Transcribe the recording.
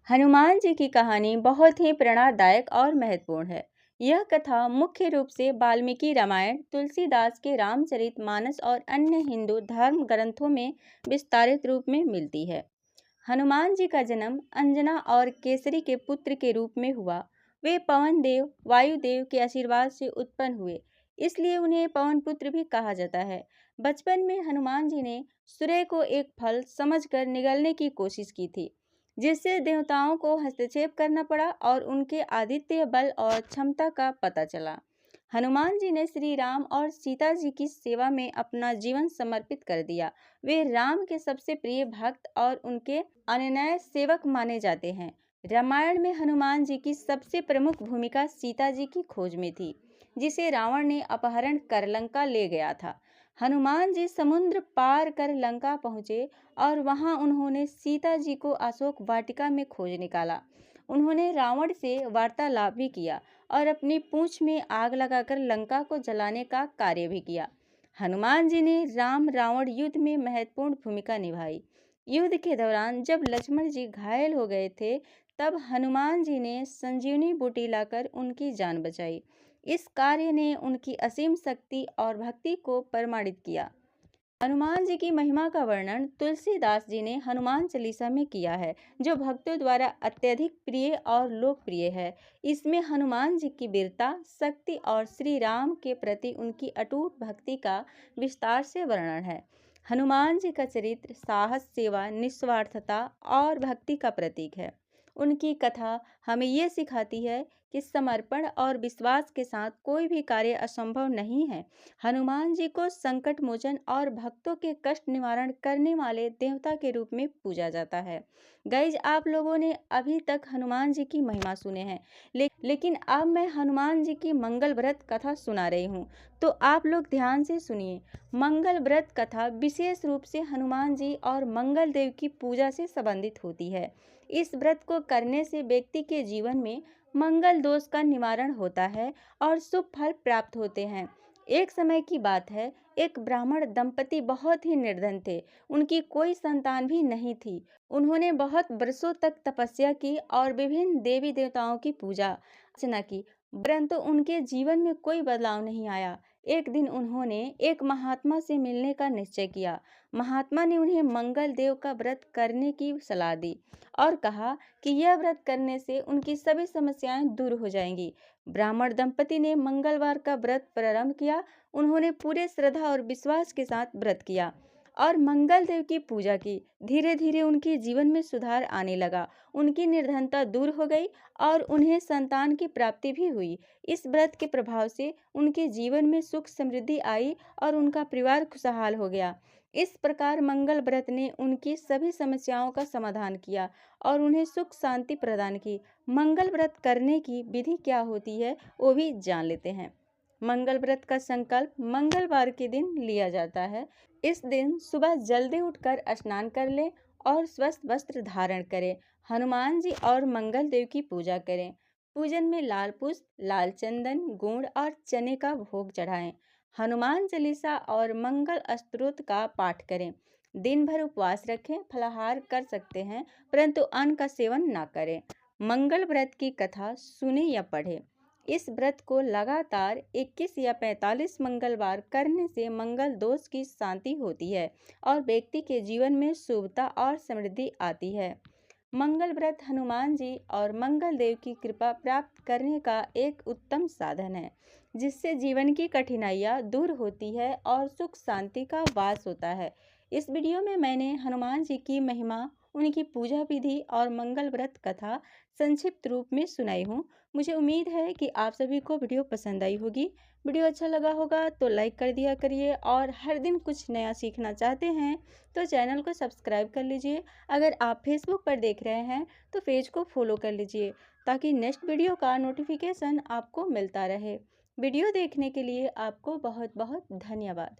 हनुमान जी की कहानी बहुत ही प्रेरणादायक और महत्वपूर्ण है। यह कथा मुख्य रूप से वाल्मीकि रामायण, तुलसीदास के रामचरितमानस और अन्य हिंदू धर्म ग्रंथों में विस्तारित रूप में मिलती है। हनुमान जी का जन्म अंजना और केसरी के पुत्र के रूप में हुआ। वे पवन देव, वायुदेव के आशीर्वाद से उत्पन्न हुए, इसलिए उन्हें पवन पुत्र भी कहा जाता है। बचपन में हनुमान जी ने सूर्य को एक फल समझकर निगलने की कोशिश की थी, जिससे देवताओं को हस्तक्षेप करना पड़ा और उनके आदित्य बल और क्षमता का पता चला। हनुमान जी ने श्री राम और सीता जी की सेवा में अपना जीवन समर्पित कर दिया। वे राम के सबसे प्रिय भक्त और उनके अनन्य सेवक माने जाते हैं। रामायण में हनुमान जी की सबसे प्रमुख भूमिका सीता जी की खोज में थी, जिसे रावण ने अपहरण कर लंका ले गया था। हनुमान जी समुद्र पार कर लंका पहुंचे और वहां उन्होंने सीता जी को अशोक वाटिका में खोज निकाला। उन्होंने रावण से वार्तालाप भी किया और अपनी पूंछ में आग लगाकर लंका को जलाने का कार्य भी किया। हनुमान जी ने राम रावण युद्ध में महत्वपूर्ण भूमिका निभाई। युद्ध के दौरान जब लक्ष्मण जी घायल हो गए थे, तब हनुमान जी ने संजीवनी बूटी लाकर उनकी जान बचाई। इस कार्य ने उनकी असीम शक्ति और भक्ति को प्रमाणित किया। हनुमान जी की महिमा का वर्णन तुलसीदास जी ने हनुमान चालीसा में किया है, जो भक्तों द्वारा अत्यधिक प्रिय और लोकप्रिय है। इसमें हनुमान जी की वीरता, शक्ति और श्री राम के प्रति उनकी अटूट भक्ति का विस्तार से वर्णन है। हनुमान जी का चरित्र साहस, सेवा, निस्वार्थता और भक्ति का प्रतीक है। उनकी कथा हमें ये सिखाती है कि समर्पण और विश्वास के साथ कोई भी कार्य असंभव नहीं है। हनुमान जी को संकट मोचन और भक्तों के कष्ट निवारण करने वाले देवता के रूप में पूजा जाता है। गाइज, आप लोगों ने अभी तक हनुमान जी की महिमा सुने हैं, लेकिन अब मैं हनुमान जी की मंगल व्रत कथा सुना रही हूँ, तो आप लोग ध्यान से सुनिए। मंगल व्रत कथा विशेष रूप से हनुमान जी और मंगल देव की पूजा से संबंधित होती है। इस व्रत को करने से व्यक्ति के जीवन में मंगल दोष का निवारण होता है और शुभ फल प्राप्त होते हैं। एक समय की बात है, एक ब्राह्मण दंपति बहुत ही निर्धन थे। उनकी कोई संतान भी नहीं थी। उन्होंने बहुत वर्षों तक तपस्या की और विभिन्न देवी देवताओं की पूजा अर्चना की, परंतु उनके जीवन में कोई बदलाव नहीं आया। एक दिन उन्होंने एक महात्मा से मिलने का निश्चय किया। महात्मा ने उन्हें मंगल देव का व्रत करने की सलाह दी और कहा कि यह व्रत करने से उनकी सभी समस्याएं दूर हो जाएंगी। ब्राह्मण दंपति ने मंगलवार का व्रत प्रारंभ किया। उन्होंने पूरे श्रद्धा और विश्वास के साथ व्रत किया और मंगल देव की पूजा की। धीरे धीरे उनके जीवन में सुधार आने लगा। उनकी निर्धनता दूर हो गई और उन्हें संतान की प्राप्ति भी हुई। इस व्रत के प्रभाव से उनके जीवन में सुख समृद्धि आई और उनका परिवार खुशहाल हो गया। इस प्रकार मंगल व्रत ने उनकी सभी समस्याओं का समाधान किया और उन्हें सुख शांति प्रदान की। मंगल व्रत करने की विधि क्या होती है, वो भी जान लेते हैं। मंगल व्रत का संकल्प मंगलवार के दिन लिया जाता है। इस दिन सुबह जल्दी उठकर स्नान कर लें और स्वस्थ वस्त्र धारण करें। हनुमान जी और मंगल देव की पूजा करें। पूजन में लाल पुष्प, लाल चंदन, गुड़ और चने का भोग चढ़ाएं। हनुमान चालीसा और मंगल स्तोत्र का पाठ करें। दिन भर उपवास रखें। फलाहार कर सकते हैं, परंतु अन्न का सेवन ना करें। मंगल व्रत की कथा सुने या पढ़ें। इस व्रत को लगातार 21 या 45 मंगलवार करने से मंगल दोष की शांति होती है और व्यक्ति के जीवन में शुभता और समृद्धि आती है। मंगल व्रत हनुमान जी और मंगल देव की कृपा प्राप्त करने का एक उत्तम साधन है, जिससे जीवन की कठिनाइयाँ दूर होती है और सुख शांति का वास होता है। इस वीडियो में मैंने हनुमान जी की महिमा, उनकी पूजा विधि और मंगल व्रत कथा संक्षिप्त रूप में सुनाई हूँ। मुझे उम्मीद है कि आप सभी को वीडियो पसंद आई होगी। वीडियो अच्छा लगा होगा तो लाइक कर दिया करिए और हर दिन कुछ नया सीखना चाहते हैं तो चैनल को सब्सक्राइब कर लीजिए। अगर आप फेसबुक पर देख रहे हैं तो पेज को फॉलो कर लीजिए, ताकि नेक्स्ट वीडियो का नोटिफिकेशन आपको मिलता रहे। वीडियो देखने के लिए आपको बहुत बहुत धन्यवाद।